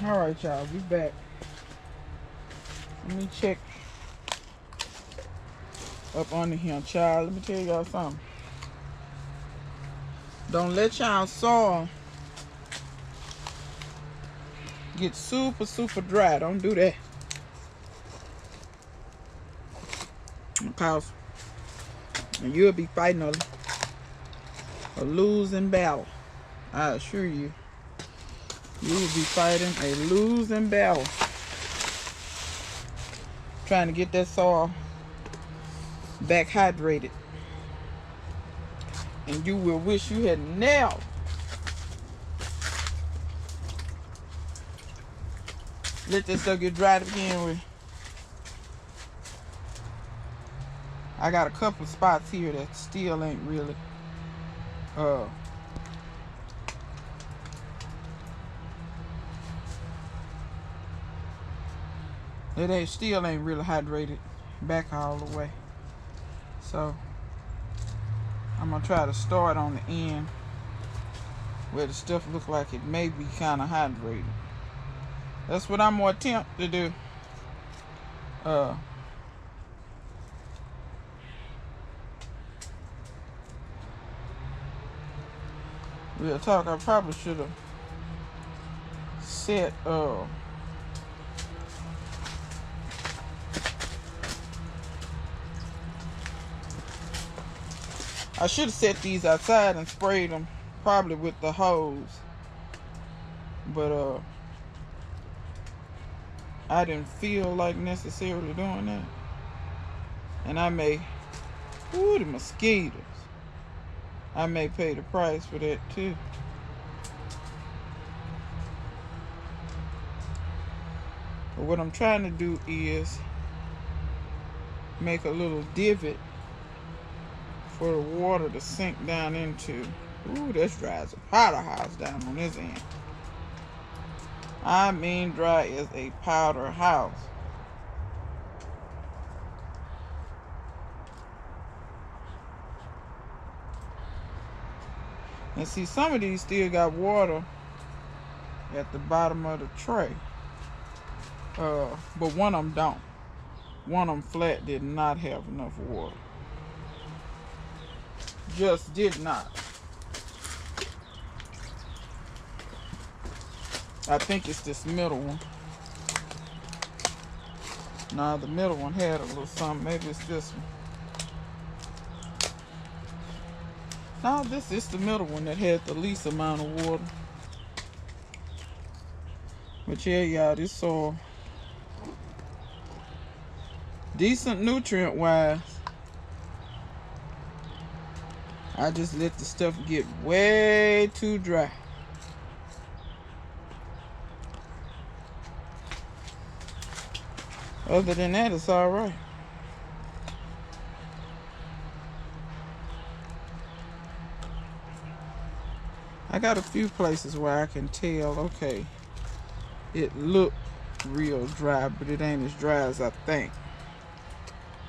All right, y'all, we back. Let me check up under here, child. Let me tell y'all something. Don't let y'all soil get super, super dry. Don't do that. Because you'll be fighting a losing battle. I assure you. You will be fighting a losing battle. Trying to get that soil back hydrated. And you will wish you had never let this stuff get dry to begin with. I got a couple of spots here that still ain't really still ain't really hydrated back all the way. So I'm gonna try to start on the end where the stuff look like it may be kind of hydrated. That's what I'm gonna attempt to do. Real talk, I probably should have set I should have set these outside and sprayed them probably with the hose. But I didn't feel like necessarily doing that. And I may, ooh, the mosquitoes. I may pay the price for that too. But what I'm trying to do is make a little divot for the water to sink down into. Ooh, that's dry as a powder house down on this end. I mean dry as a powder house. And see, some of these still got water at the bottom of the tray. But one of them don't. One of them flat did not have enough water. Just did not. I think it's this middle one. Nah, the middle one had a little something. Maybe it's this one. No, this is the middle one that had the least amount of water. But yeah, y'all, this soil decent nutrient wise. I just let the stuff get way too dry. Other than that, it's all right. I got a few places where I can tell, okay, it looked real dry, but it ain't as dry as I think.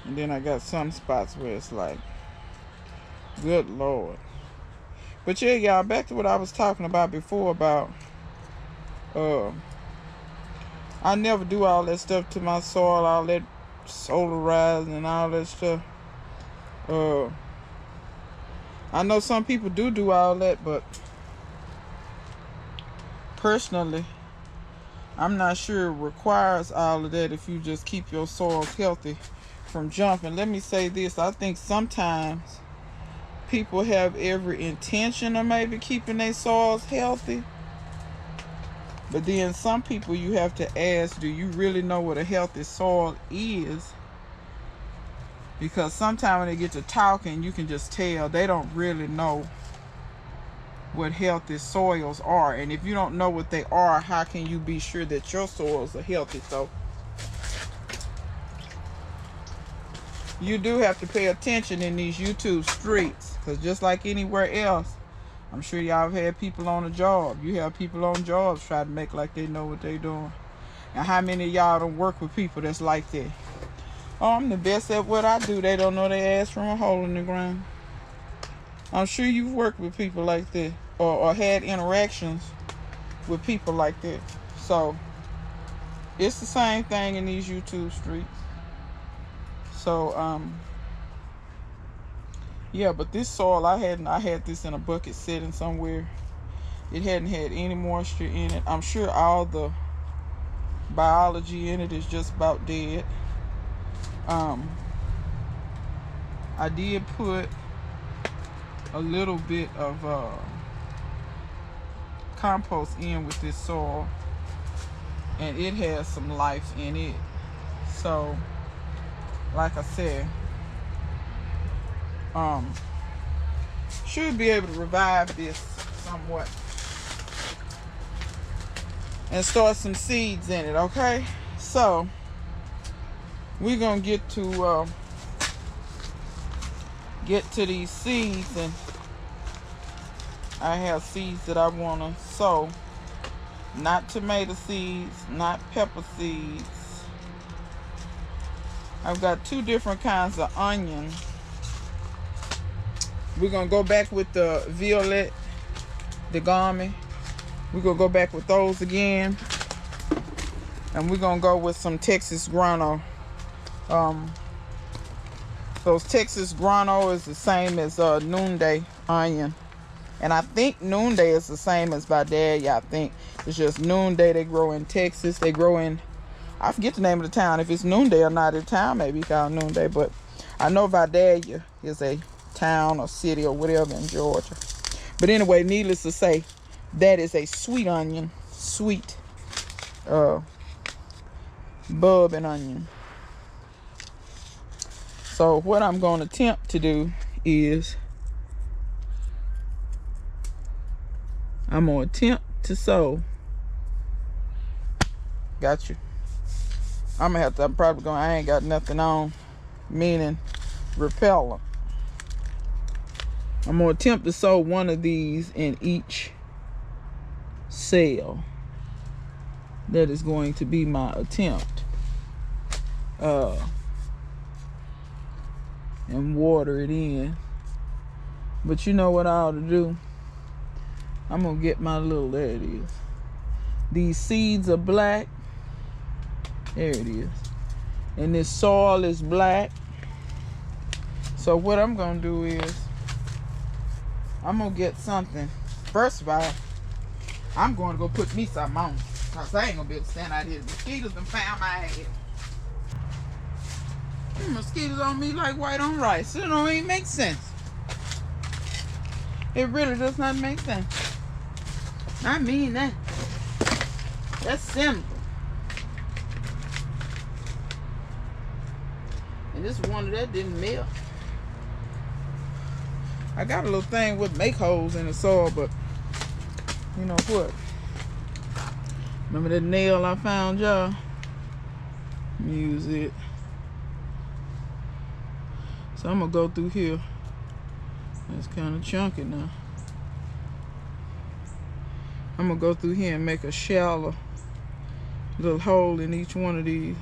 And then I got some spots where it's like, good Lord. But yeah, y'all, back to what I was talking about before about, I never do all that stuff to my soil, all that solarizing and all that stuff. I know some people do all that, but personally, I'm not sure it requires all of that if you just keep your soils healthy from jumping. Let me say this, I think sometimes people have every intention of maybe keeping their soils healthy. But then some people you have to ask, do you really know what a healthy soil is? Because sometimes when they get to talking, you can just tell they don't really know what healthy soils are. And if you don't know what they are, how can you be sure that your soils are healthy? So you do have to pay attention in these YouTube streets, because just like anywhere else, I'm sure y'all have had people on a job. You have people on jobs try to make like they know what they're doing. And how many of y'all don't work with people that's like that? Oh, I'm the best at what I do. They don't know their ass from a hole in the ground. I'm sure you've worked with people like that, or had interactions with people like that. So it's the same thing in these YouTube streets. So yeah, but this soil I had this in a bucket sitting somewhere. It hadn't had any moisture in it. I'm sure all the biology in it is just about dead. I did put a little bit of compost in with this soil, and it has some life in it. So like I said, should be able to revive this somewhat and start some seeds in it. Okay, so we're gonna get to these seeds, and I have seeds that I want to sow. Not tomato seeds, not pepper seeds. I've got 2 different kinds of onion. We're gonna go back with the Violet Degami. We're gonna go back with those again, and we're gonna go with some Texas Grano. Those Texas Grano is the same as Noonday onion, and I think Noonday is the same as Vidalia. I think it's just Noonday. They grow in Texas. They grow in, I forget the name of the town. If it's Noonday or not, the town may be called Noonday, but I know Vidalia is a town or city or whatever in Georgia. But anyway, needless to say, that is a sweet onion, sweet bulb and onion. So what I'm going to attempt to do is I'm going to attempt to sow. Got you. I'm probably going, I ain't got nothing on, meaning repellent. I'm going to attempt to sow one of these in each cell. That is going to be my attempt. And water it in. But you know what I ought to do? I'm going to get my little, there it is. These seeds are black. There it is. And this soil is black. So what I'm going to do is, I'm going to get something. First of all, I'm going to go put me something on. Because I ain't going to be able to stand out here. The mosquitoes done found my head. Mosquitoes on me like white on rice. It don't even make sense. It really does not make sense. I mean that. That's simple. And this one that didn't melt. I got a little thing with make holes in the soil, but you know what? Remember that nail I found, y'all? Use it. So I'm gonna go through here. It's kind of chunky now. I'm gonna go through here and make a shallow little hole in each one of these.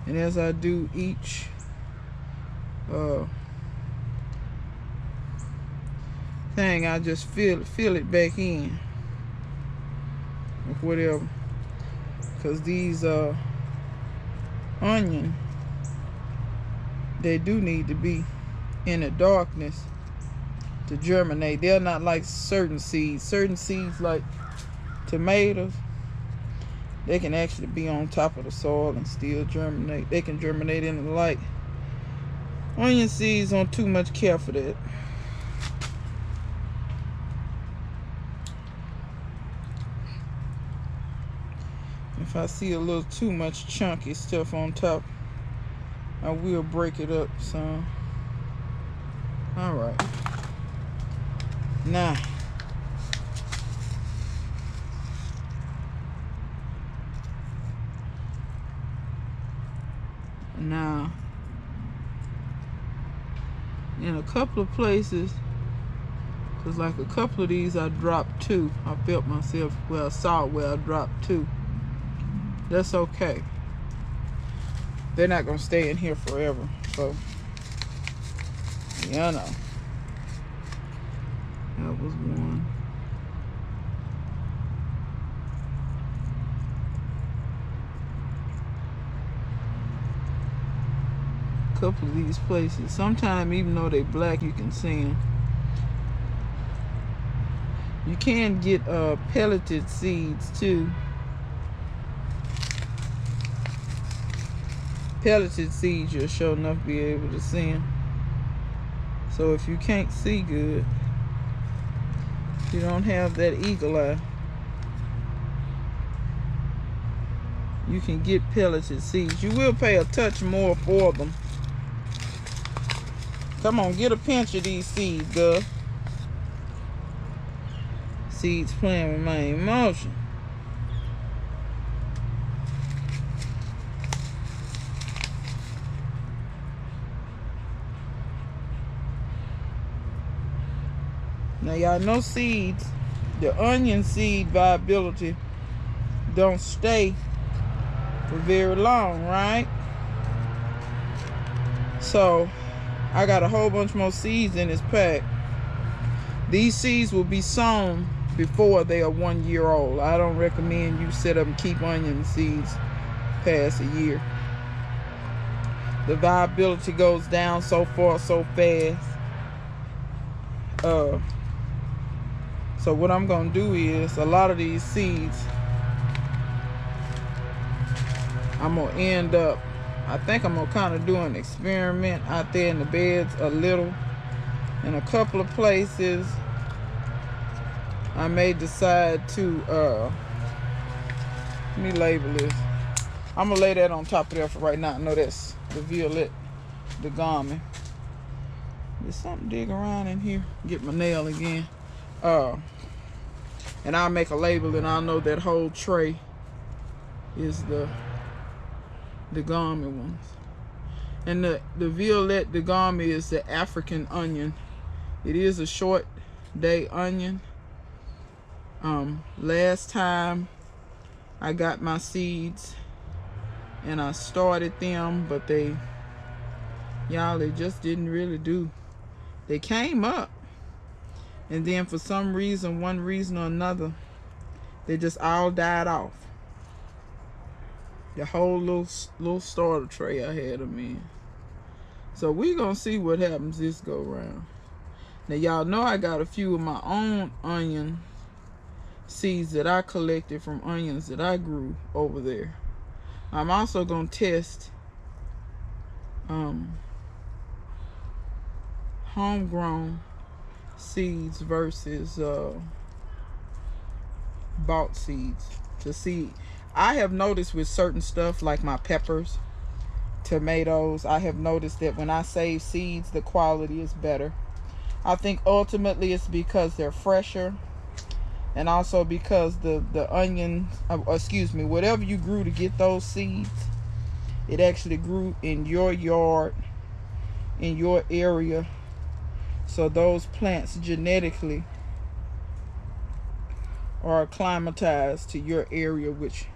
And as I do each thing, I just fill it back in with whatever. Because these onion, they do need to be in the darkness to germinate. They're not like certain seeds. Certain seeds like tomatoes, they can actually be on top of the soil and still germinate. They can germinate in the light. Onion seeds don't too much care for that. If I see a little too much chunky stuff on top, I will break it up some. All right. Now, in a couple of places, because like a couple of these I dropped 2. I felt myself, well, I saw where I dropped 2. That's okay. They're not going to stay in here forever. So, yeah, I know. That was one. couple of these places. Sometimes, even though they're black, you can see them. You can get pelleted seeds too. Pelleted seeds, you'll sure enough be able to see them. So if you can't see good, you don't have that eagle eye, you can get pelleted seeds. You will pay a touch more for them. Come on, get a pinch of these seeds, girl. Seeds playing with my emotion. Now y'all know seeds, the onion seed viability don't stay for very long, right? So I got a whole bunch more seeds in this pack. These seeds will be sown before they are 1 year old. I don't recommend you set up and keep onion seeds past a year. The viability goes down so far so fast. So what I'm gonna do is, a lot of these seeds I'm gonna end up, I think I'm gonna kind of do an experiment out there in the beds a little. In a couple of places I may decide to let me label this. I'm gonna lay that on top of there for right now. I know that's the violet, the garment. There's something dig around in here. Get my nail again. And I'll make a label, and I'll know that whole tray is the garment ones. And the violet, the garment, is the African onion. It is a short day onion. Last time I got my seeds and I started them, but they just didn't really do. They came up, and then for some reason, one reason or another, they just all died off. The whole little starter tray I had them in. So we gonna see what happens this go round. Now y'all know I got a few of my own onion seeds that I collected from onions that I grew over there. I'm also gonna test homegrown seeds versus bought seeds to see. I have noticed with certain stuff like my peppers, tomatoes, I have noticed that when I save seeds, the quality is better. I think ultimately it's because they're fresher, and also because the onions, excuse me, whatever you grew to get those seeds, it actually grew in your yard, in your area. So those plants genetically are acclimatized to your area, which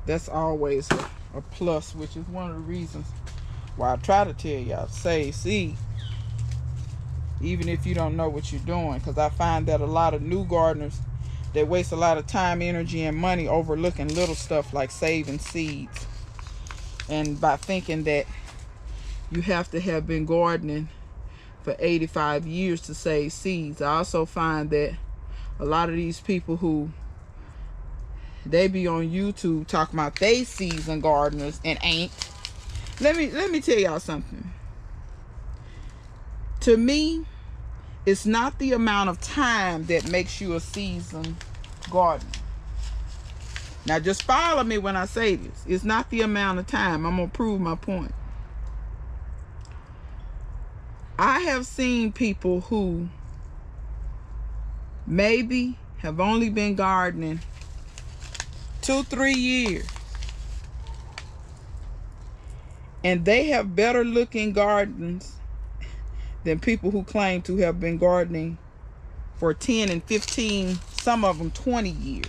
that's always a plus, which is one of the reasons why I try to tell y'all save seed, even if you don't know what you're doing. Because I find that a lot of new gardeners, they waste a lot of time, energy, and money overlooking little stuff like saving seeds, and by thinking that you have to have been gardening for 85 years to save seeds. I also find that a lot of these people who they be on YouTube talking about they seasoned gardeners and ain't. Let me tell y'all something. To me, it's not the amount of time that makes you a seasoned gardener. Now just follow me when I say this. It's not the amount of time. I'm gonna prove my point. I have seen people who maybe have only been gardening 2-3 years, and they have better looking gardens than people who claim to have been gardening for 10 and 15, some of them 20 years.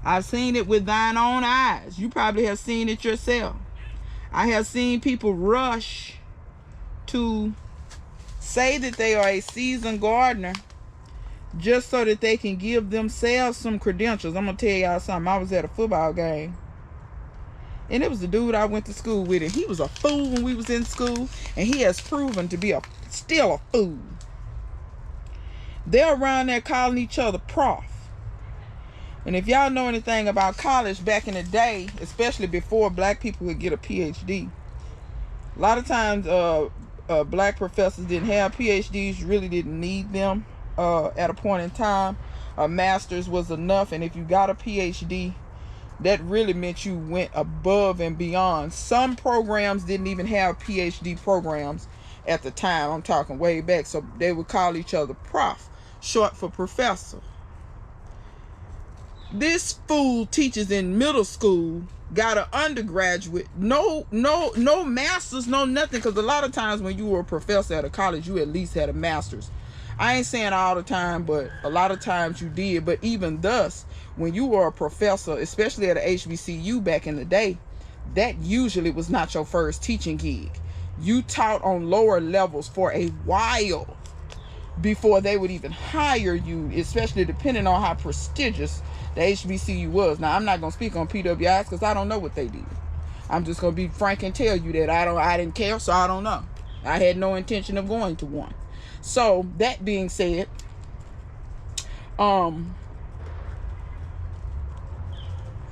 I've seen it with thine own eyes. You probably have seen it yourself. I have seen people rush to say that they are a seasoned gardener just so that they can give themselves some credentials. I'm gonna tell y'all something. I was at a football game, And it was the dude I went to school with, and he was a fool when we was in school, and he has proven to be still a fool. They're around there calling each other prof. And if y'all know anything about college back in the day, especially before black people could get a PhD, a lot of times black professors didn't have PhDs. You really didn't need them at a point in time. A master's was enough, and if you got a PhD, that really meant you went above and beyond. Some programs didn't even have PhD programs at the time. I'm talking way back. So they would call each other prof, short for professor. This fool teaches in middle school, got an undergraduate, no masters, no nothing. Because a lot of times when you were a professor at a college, you at least had a master's. I ain't saying all the time, but a lot of times you did. But even thus, when you were a professor, especially at a HBCU back in the day, that usually was not your first teaching gig. You taught on lower levels for a while before they would even hire you, especially depending on how prestigious the HBCU was. Now, I'm not going to speak on PWIs because I don't know what they did. I'm just going to be frank and tell you that I didn't care, so I don't know. I had no intention of going to one. So, that being said,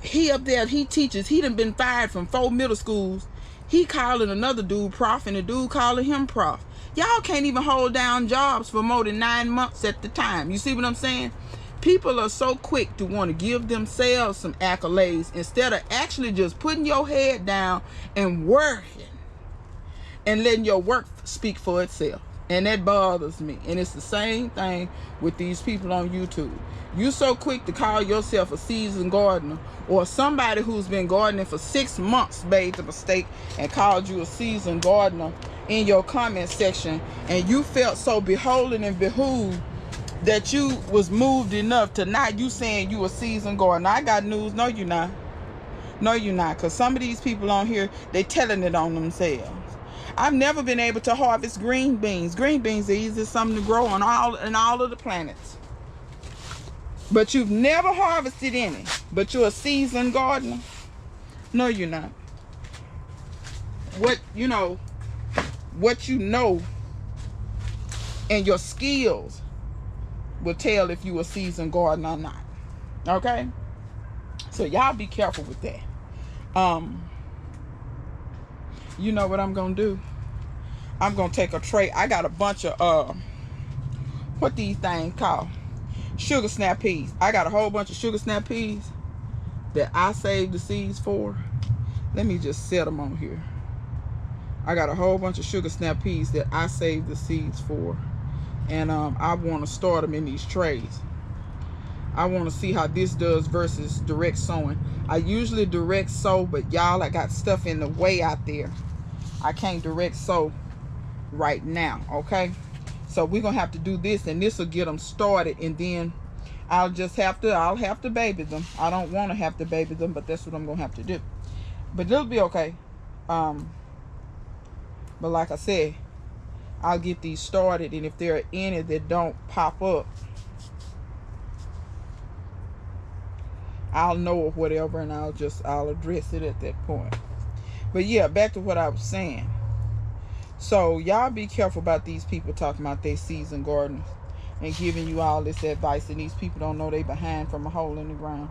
he up there, he teaches, he done been fired from 4 middle schools. He calling another dude prof, and the dude calling him prof. Y'all can't even hold down jobs for more than 9 months at the time. You see what I'm saying? People are so quick to want to give themselves some accolades instead of actually just putting your head down and working and letting your work speak for itself. And that bothers me. And it's the same thing with these people on YouTube. You so quick to call yourself a seasoned gardener, or somebody who's been gardening for 6 months made the mistake and called you a seasoned gardener in your comment section, and you felt so beholden and behooved that you was moved enough to not you saying you a seasoned gardener. I got news. No, you're not. No, you're not. Because some of these people on here, they telling it on themselves. I've never been able to harvest green beans. Green beans are the easiest something to grow on all of the planets. But you've never harvested any. But you're a seasoned gardener. No, you're not. What you know and your skills will tell if you a seasoned gardener or not. Okay? So y'all be careful with that. You know what I'm gonna do? I'm gonna take a tray. I got a bunch of what these things called? Sugar snap peas. I got a whole bunch of sugar snap peas that I saved the seeds for. Let me just set them on here. I got a whole bunch of sugar snap peas that I saved the seeds for, and I want to start them in these trays. I want to see how this does versus direct sowing. I usually direct sow, but y'all, I got stuff in the way out there. I can't direct sow right now, okay? So we're gonna have to do this, and this will get them started, and then I'll have to baby them. I don't want to have to baby them, but that's what I'm gonna have to do. But it'll be okay. But like I said, I'll get these started, and if there are any that don't pop up, I'll know or whatever, and I'll address it at that point. But yeah, back to what I was saying. So y'all be careful about these people talking about they seasoned gardeners and giving you all this advice, and these people don't know they behind from a hole in the ground.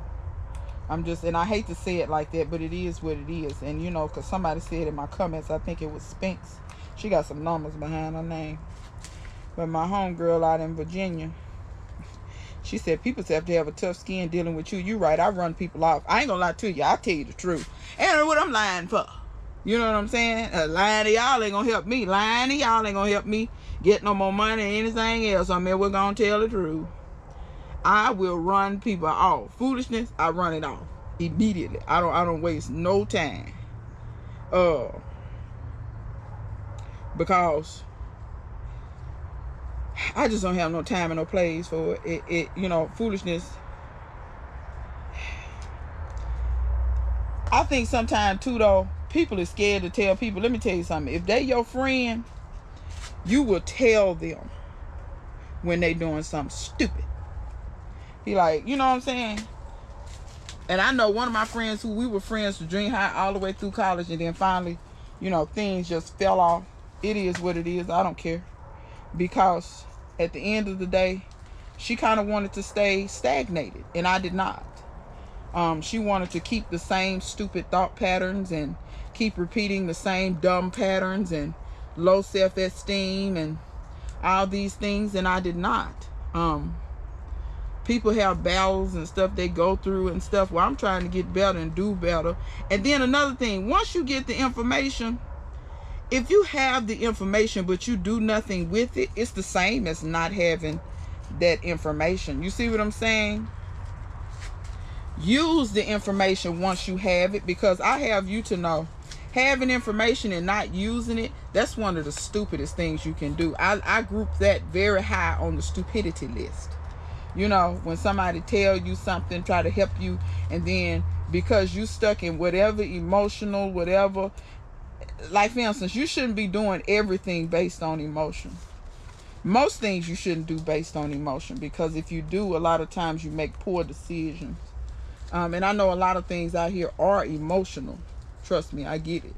And I hate to say it like that, but it is what it is. And you know, because somebody said in my comments, I think it was Spinks, she got some numbers behind her name. But my homegirl out in Virginia, she said people have to have a tough skin dealing with you. You right, I run people off. I ain't gonna lie to you, I'll tell you the truth. And what I'm lying for. You know what I'm saying? Lying to y'all ain't gonna help me. Lying to y'all ain't gonna help me get no more money or anything else. I mean, we're gonna tell the truth. I will run people off. Foolishness, I run it off immediately. I don't waste no time. Because I just don't have no time and no place for it. You know, foolishness. I think sometimes too, though, people are scared to tell people. Let me tell you something. If they your friend, you will tell them when they doing something stupid. Be like, you know what I'm saying? And I know one of my friends who we were friends from junior high all the way through college, and then finally, you know, things just fell off. It is what it is. I don't care. Because at the end of the day, she kind of wanted to stay stagnated, and I did not. She wanted to keep the same stupid thought patterns and keep repeating the same dumb patterns and low self-esteem and all these things, and I did not. People have battles and stuff they go through and stuff. Well, I'm trying to get better and do better. And then another thing, once you get the information, if you have the information but you do nothing with it, it's the same as not having that information. You see what I'm saying? Use the information once you have it, because I have you to know, having information and not using it, that's one of the stupidest things you can do. I group that very high on the stupidity list. You know, when somebody tell you something, try to help you, and then because you stuck in whatever emotional, whatever, like for instance, you shouldn't be doing everything based on emotion. Most things you shouldn't do based on emotion, because if you do, a lot of times you make poor decisions. And I know a lot of things out here are emotional. Trust me, I get it.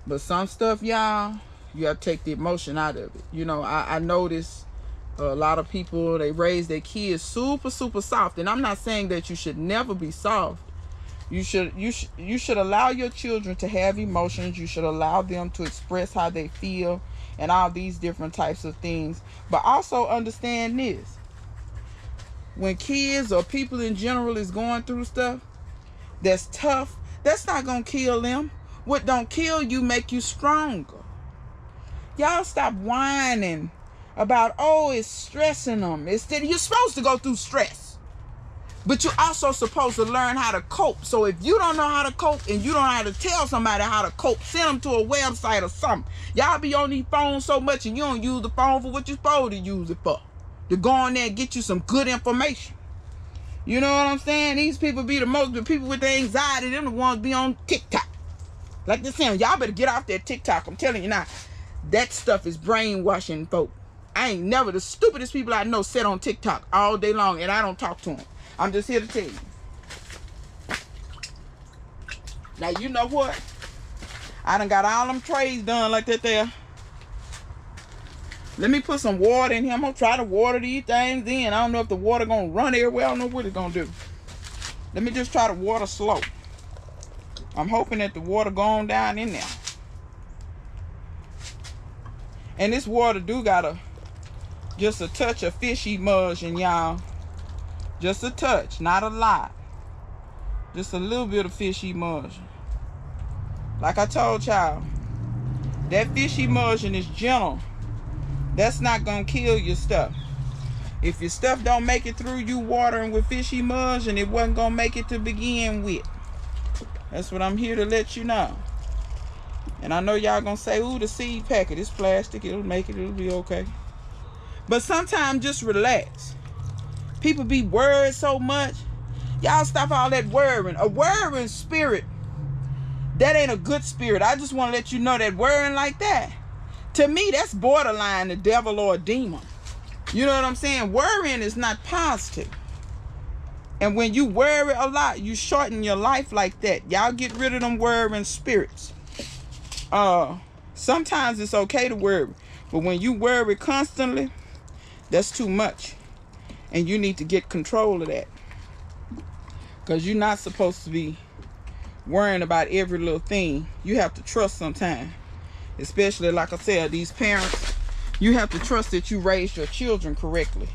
But some stuff, y'all, you have to take the emotion out of it. You know, I notice a lot of people, they raise their kids super soft, and I'm not saying that you should never be soft. You should allow your children to have emotions. You should allow them to express how they feel and all these different types of things. But also understand this: when kids or people in general is going through stuff that's tough, that's not gonna kill them. What don't kill you make you stronger. Y'all stop whining about, oh, it's stressing them. You're supposed to go through stress, but you're also supposed to learn how to cope. So if you don't know how to cope and you don't know how to tell somebody how to cope, send them to a website or something. Y'all be on these phones so much and you don't use the phone for what you're supposed to use it for, to go on there and get you some good information. You know what I'm saying? These people be the people with the anxiety, them the ones be on TikTok. Like this saying, y'all better get off that TikTok. I'm telling you now, that stuff is brainwashing folk. I ain't never, the stupidest people I know sit on TikTok all day long, and I don't talk to them. I'm just here to tell you. Now, you know what? I done got all them trays done like that there. Let me put some water in here. I'm going to try to water these things in. I don't know if the water going to run everywhere. I don't know what it's going to do. Let me just try to water slow. I'm hoping that the water going down in there. And this water do got just a touch of fish emulsion, y'all. Just a touch, not a lot. Just a little bit of fish emulsion. Like I told y'all, that fish emulsion is gentle. That's not gonna kill your stuff. If your stuff don't make it through you watering with fish emulsion, it wasn't gonna make it to begin with. That's what I'm here to let you know. And I know y'all gonna say, ooh, the seed packet, it's plastic, it'll make it, it'll be okay. But sometimes just relax. People be worried so much. Y'all stop all that worrying. A worrying spirit, that ain't a good spirit. I just want to let you know that worrying like that, to me, that's borderline the devil or a demon. You know what I'm saying? Worrying is not positive. And when you worry a lot, you shorten your life like that. Y'all get rid of them worrying spirits. Sometimes it's okay to worry, but when you worry constantly, that's too much. And you need to get control of that. Because you're not supposed to be worrying about every little thing. You have to trust sometimes. Especially, like I said, these parents, you have to trust that you raised your children correctly.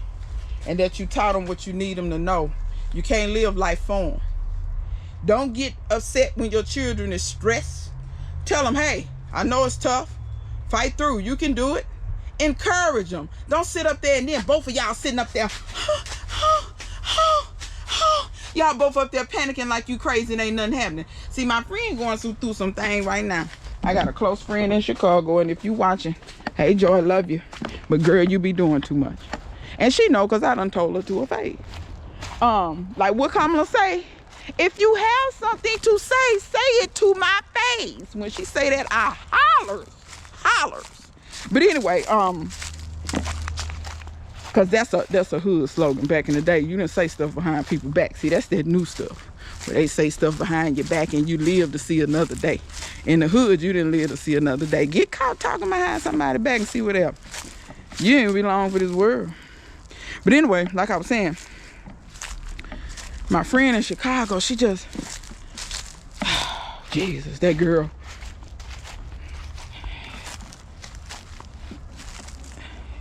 And that you taught them what you need them to know. You can't live life for them. Don't get upset when your children is stressed. Tell them, hey, I know it's tough. Fight through. You can do it. Encourage them. Don't sit up there and then both of y'all sitting up there. Y'all both up there panicking like you crazy and ain't nothing happening. See, my friend going through some thing right now. I got a close friend in Chicago, and if you watching, hey Joy, love you. But girl, you be doing too much. And she know, because I done told her to her face. Like what Kamala say? If you have something to say it to my face. When she say that, I hollers. But anyway, Cause that's a hood slogan back in the day. You didn't say stuff behind people's back. See, that's that new stuff. Where they say stuff behind your back and you live to see another day. In the hood, you didn't live to see another day. Get caught talking behind somebody's back and see what else. You ain't belong for this world. But anyway, like I was saying, my friend in Chicago, she just, Jesus, that girl.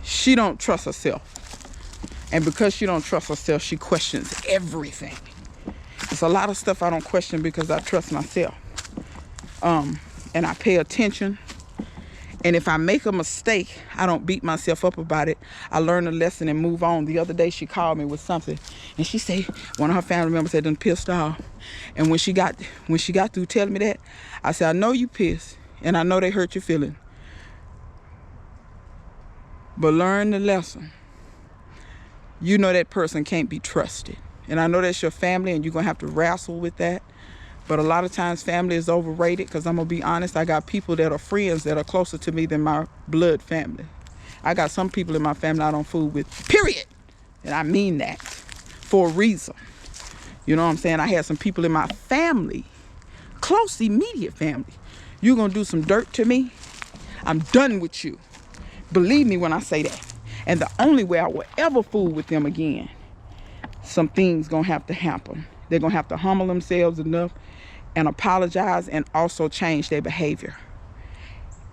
She don't trust herself. And because she don't trust herself, she questions everything. There's a lot of stuff I don't question because I trust myself. And I pay attention. And if I make a mistake, I don't beat myself up about it. I learn a lesson and move on. The other day she called me with something. And she said, one of her family members had done pissed off. And when she got through telling me that, I said, I know you pissed. And I know they hurt your feelings. But learn the lesson. You know that person can't be trusted. And I know that's your family and you're going to have to wrestle with that. But a lot of times family is overrated because I'm going to be honest. I got people that are friends that are closer to me than my blood family. I got some people in my family I don't fool with, period. And I mean that for a reason. You know what I'm saying? I had some people in my family, close, immediate family. You're going to do some dirt to me, I'm done with you. Believe me when I say that. And the only way I will ever fool with them again, some things going to have to happen. They're going to have to humble themselves enough and apologize and also change their behavior.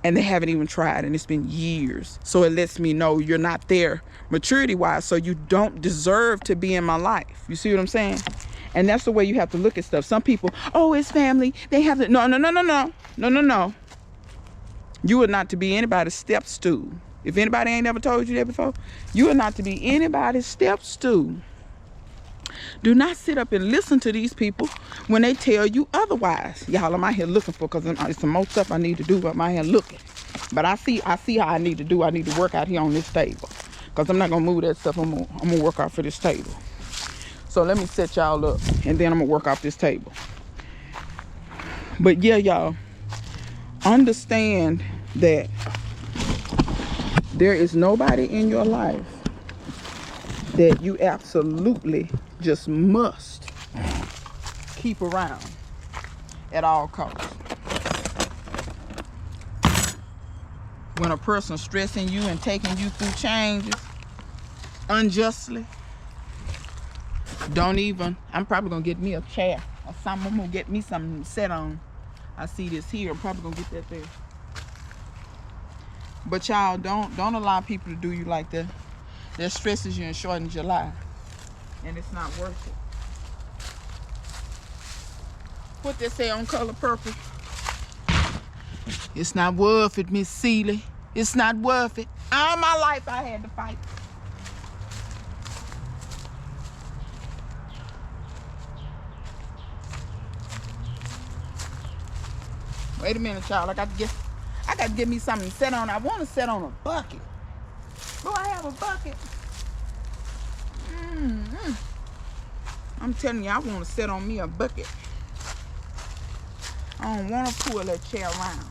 And they haven't even tried, and it's been years. So it lets me know you're not there maturity-wise, so you don't deserve to be in my life. You see what I'm saying? And that's the way you have to look at stuff. Some people, oh, it's family. They have to, no. You are not to be anybody's step stool. If anybody ain't ever told you that before, you are not to be anybody's step stool. Do not sit up and listen to these people when they tell you otherwise. Y'all, I'm out here looking for, because there's some more stuff I need to do, but I'm out here looking. But I see how I need to do. I need to work out here on this table, because I'm not going to move that stuff. I'm going to work out for this table. So let me set y'all up, and then I'm going to work off this table. But yeah, y'all, understand that there is nobody in your life that you absolutely just must keep around at all costs. When a person's stressing you and taking you through changes unjustly, don't even, I'm probably gonna get me a chair or something. I'm gonna get me something to sit on. I see this here, I'm probably gonna get that there. But y'all, don't allow people to do you like that. That stresses you and shortens your life. And it's not worth it. What they say on Color Purple? It's not worth it, Miss Seeley. It's not worth it. All my life I had to fight. Wait a minute, y'all. I got to get me something to sit on. I want to sit on a bucket. Do I have a bucket? I'm telling you, I want to sit on me a bucket. I don't want to pull that chair around.